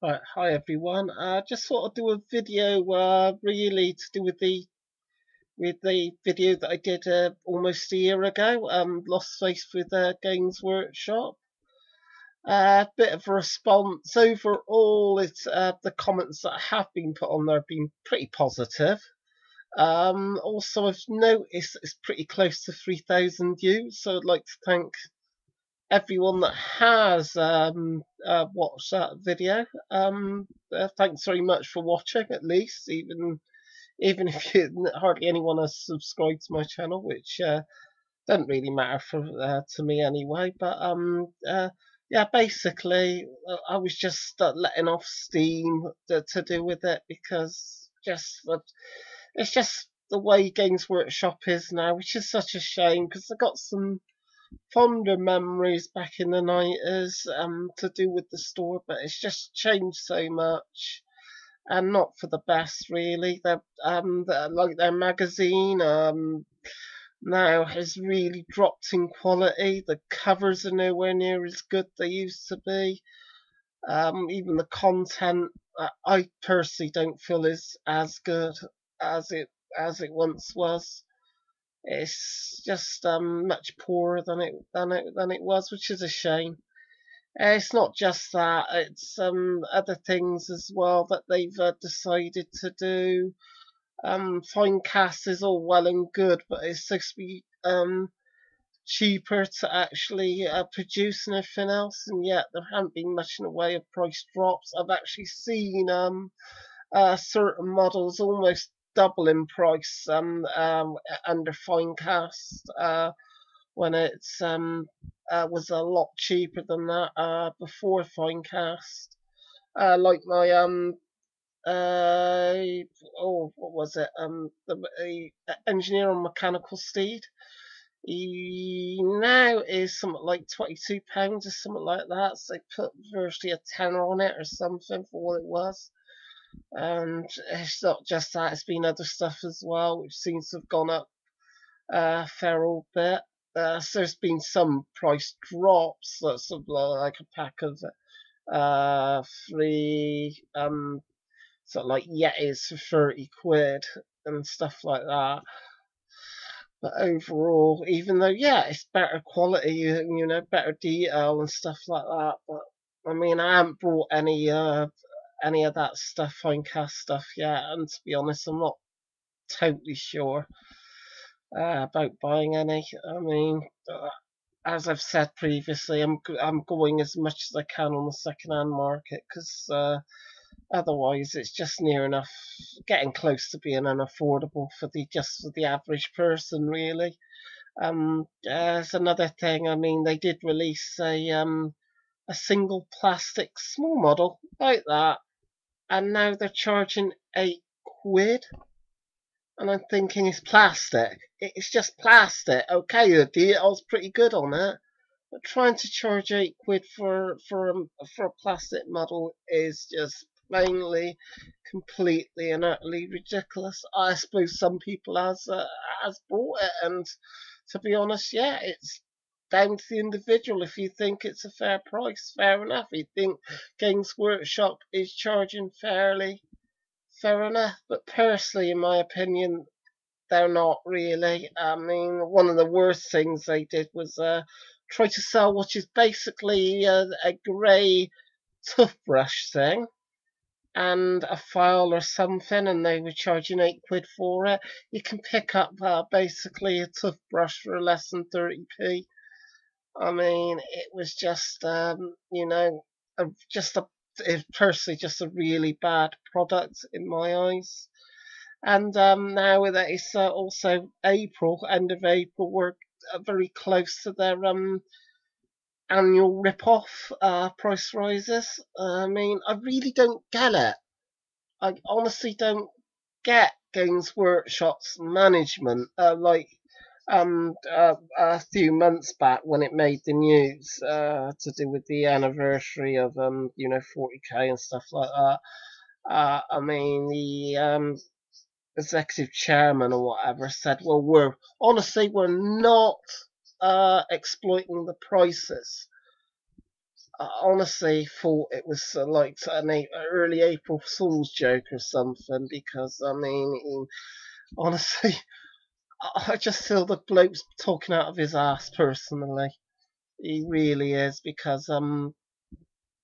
Right, hi everyone. Just thought I'd do a video, really to do with the video that I did almost a year ago. Lost Faith with Games Workshop. Bit of a response overall. It's the comments that have been put on there have been pretty positive. Also, I've noticed it's pretty close to 3,000 views, so I'd like to thank everyone that has watched that video. Thanks very much for watching, at least, even if hardly anyone has subscribed to my channel, which doesn't really matter to me anyway. But yeah, basically, I was just letting off steam to do with it because it's just the way Games Workshop is now, which is such a shame because I got some fonder memories back in the 90s to do with the store, but it's just changed so much and not for the best, really. Like their magazine now has really dropped in quality. The covers are nowhere near as good they used to be. Even the content, I personally don't feel is as good as it once was. It's just much poorer than it was, which is a shame. It's not just that; it's other things as well that they've decided to do. Finecast is all well and good, but it's supposed to be cheaper to actually produce and everything else, and yet there haven't been much in the way of price drops. I've actually seen certain models almost double in price under Finecast when it's was a lot cheaper than that before Finecast. Like my uh what was it, the engineer on Mechanical Steed. He now is something like £22 or something like that. So they put virtually a tenner on it or something for what it was. And it's not just that; it's been other stuff as well, which seems to have gone up a fair old bit. So there's been some price drops. That's sort of like a pack of three sort of like Yetis for 30 quid and stuff like that. But overall, even though yeah, it's better quality, better detail and stuff like that. But I mean, I haven't brought any of that stuff, Finecast stuff yet, and to be honest, I'm not totally sure about buying any. I mean, as I've said previously, I'm going as much as I can on the second-hand market because otherwise it's just near enough getting close to being unaffordable for the average person, really. There's another thing. I mean, they did release a single plastic small model like that, and now they're charging £8. And I'm thinking it's plastic. It's just plastic. Okay, the detail's pretty good on it, but trying to charge £8 for a plastic model is just plainly, completely and utterly ridiculous. I suppose some people has bought it, and to be honest, yeah, it's down to the individual. If you think it's a fair price, fair enough. If you think Games Workshop is charging fairly, fair enough. But personally, in my opinion, they're not really. I mean, one of the worst things they did was try to sell what is basically a grey toothbrush thing and a file or something, and they were charging £8 for it. You can pick up basically a toothbrush for less than 30p. I mean, it was just, just a, it personally just a really bad product in my eyes. And now that it's also April, end of April, we're very close to their annual rip-off price rises. I mean, I really don't get it. I honestly don't get Games Workshop's management. A few months back when it made the news to do with the anniversary of 40k and stuff like that. I mean the executive chairman or whatever said, "Well, we're not exploiting the prices." I honestly thought it was like an early April Fool's joke or something, because I mean, honestly, I just feel the bloke's talking out of his ass personally. He really is, because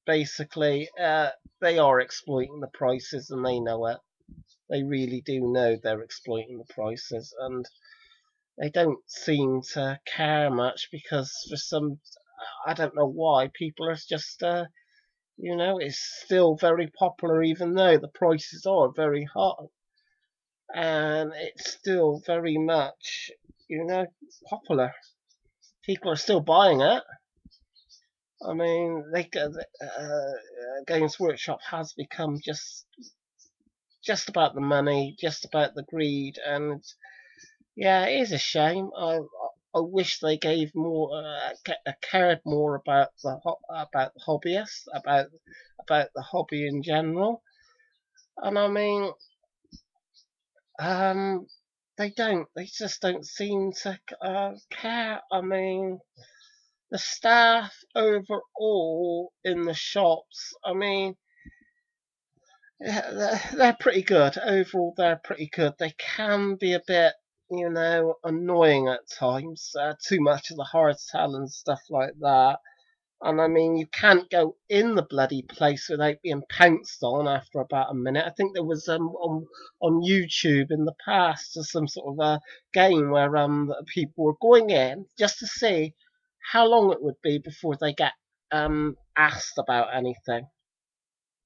basically they are exploiting the prices and they know it. They really do know they're exploiting the prices, and they don't seem to care much, because for some, I don't know why, people are just it's still very popular, even though the prices are very high, and it's still very much, popular. People are still buying it. I mean, Games Workshop has become just about the money, just about the greed, and yeah, it is a shame. I wish they gave more, cared more about about the hobbyists, about the hobby in general. And I mean, um, they don't. They just don't seem to care. I mean, the staff overall in the shops, I mean, yeah, they're pretty good. Overall, they're pretty good. They can be a bit, annoying at times. Too much of the hard sell and stuff like that. And I mean, you can't go in the bloody place without being pounced on after about a minute. I think there was on YouTube in the past some sort of a game where people were going in just to see how long it would be before they get asked about anything.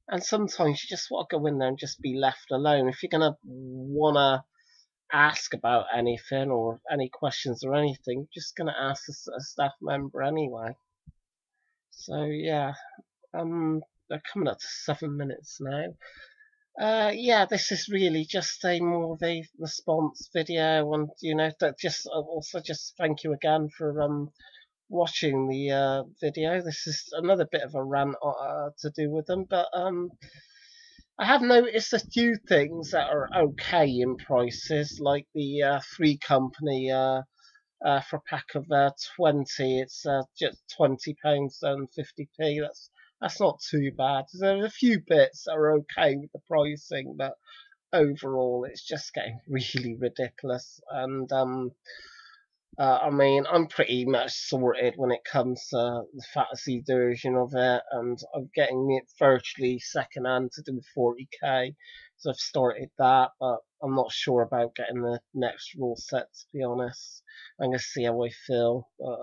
And sometimes you just want to go in there and just be left alone. If you're gonna wanna ask about anything or any questions or anything, you're just gonna ask a staff member anyway. So yeah, they're coming up to 7 minutes now. Yeah, this is really just a more of a response video, and that just also just thank you again for watching the video. This is another bit of a rant to do with them, but I have noticed a few things that are okay in prices, like the Three Company for a pack of 20. It's just £20 and 50p. That's not too bad. There's a few bits that are okay with the pricing, but overall, it's just getting really ridiculous. And I mean, I'm pretty much sorted when it comes to the fantasy version of it, and I'm getting it virtually second hand to do 40k. So I've started that, but I'm not sure about getting the next rule set, to be honest. I'm gonna see how I feel, but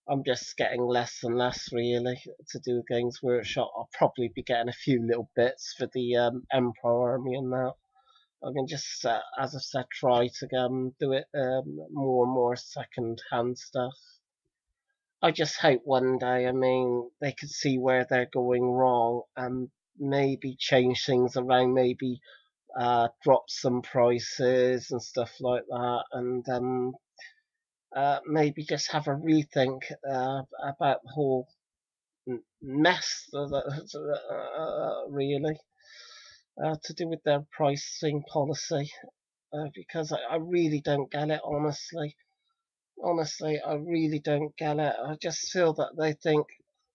I'm just getting less and less really to do with Games Workshop. I'll probably be getting a few little bits for the Empire Army and that. I can just, as I said, try to do it more and more second hand stuff. I just hope one day, I mean, they could see where they're going wrong and maybe change things around, maybe drop some prices and stuff like that, and maybe just have a rethink about the whole mess, really, to do with their pricing policy. Because I really don't get it, honestly. Honestly, I really don't get it. I just feel that they think,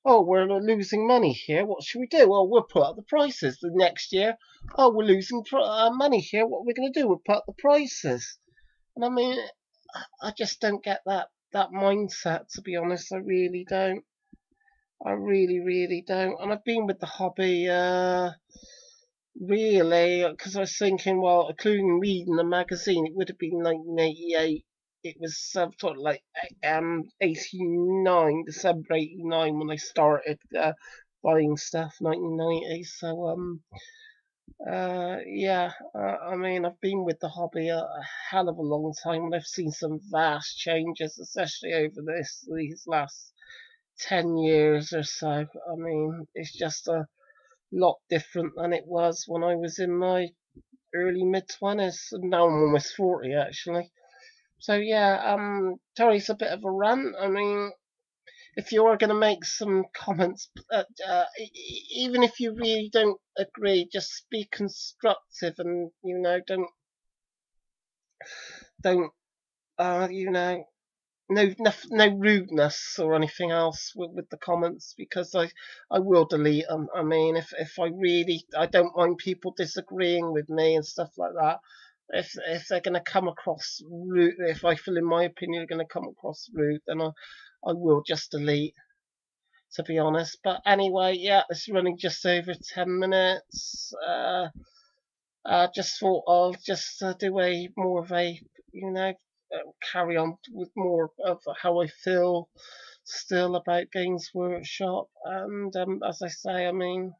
oh, we're losing money here. What should we do? Well, we'll put up the prices the next year. Oh, we're losing money here. What are we going to do? We'll put up the prices. And I mean, I just don't get that mindset. To be honest, I really don't. I really, really don't. And I've been with the hobby, really, because I was thinking, well, including reading the magazine, it would have been 1988. It was sort of like 89, December 89 when I started buying stuff, 1990. So yeah, I mean, I've been with the hobby a hell of a long time, and I've seen some vast changes, especially over these last 10 years or so. I mean, it's just a lot different than it was when I was in my early mid 20s, and now I'm almost 40 actually. So yeah, sorry, it's a bit of a rant. I mean, if you're going to make some comments, even if you really don't agree, just be constructive, and don't uh, you know no rudeness or anything else with the comments, because I will delete them. I mean, if I don't mind people disagreeing with me and stuff like that. If they're going to come across rude, if I feel in my opinion are going to come across rude, then I will just delete, to be honest. But anyway, yeah, it's running just over 10 minutes. Just thought I'll just do a more of a, you know, carry on with more of how I feel still about Games Workshop. And as I say, I mean,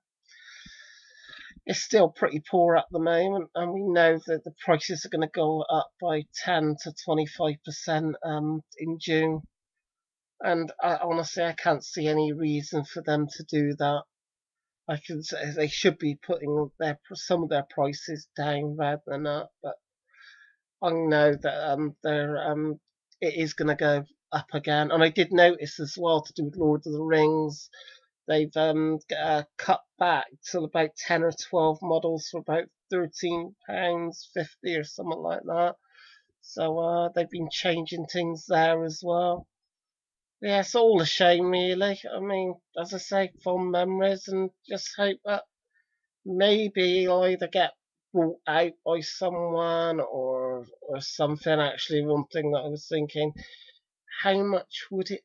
it's still pretty poor at the moment, and we know that the prices are going to go up by 10 to 25% in June. And honestly, I can't see any reason for them to do that. I can say they should be putting some of their prices down rather than up, but I know that it is going to go up again. And I did notice as well, to do with Lord of the Rings, they've cut back to about 10 or 12 models for about £13.50 or something like that. So they've been changing things there as well. Yeah, it's all a shame, really. I mean, as I say, fond memories, and just hope that maybe it'll either get brought out by someone or something. Actually, one thing that I was thinking, how much would it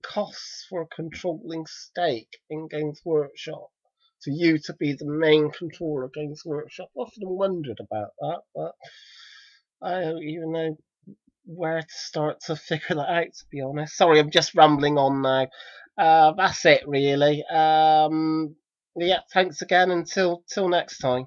cost for a controlling stake in Games Workshop? For you to be the main controller of Games Workshop. I've often wondered about that, but I don't even know where to start to figure that out, to be honest. Sorry, I'm just rambling on now. That's it, really. Yeah, thanks again. Until next time.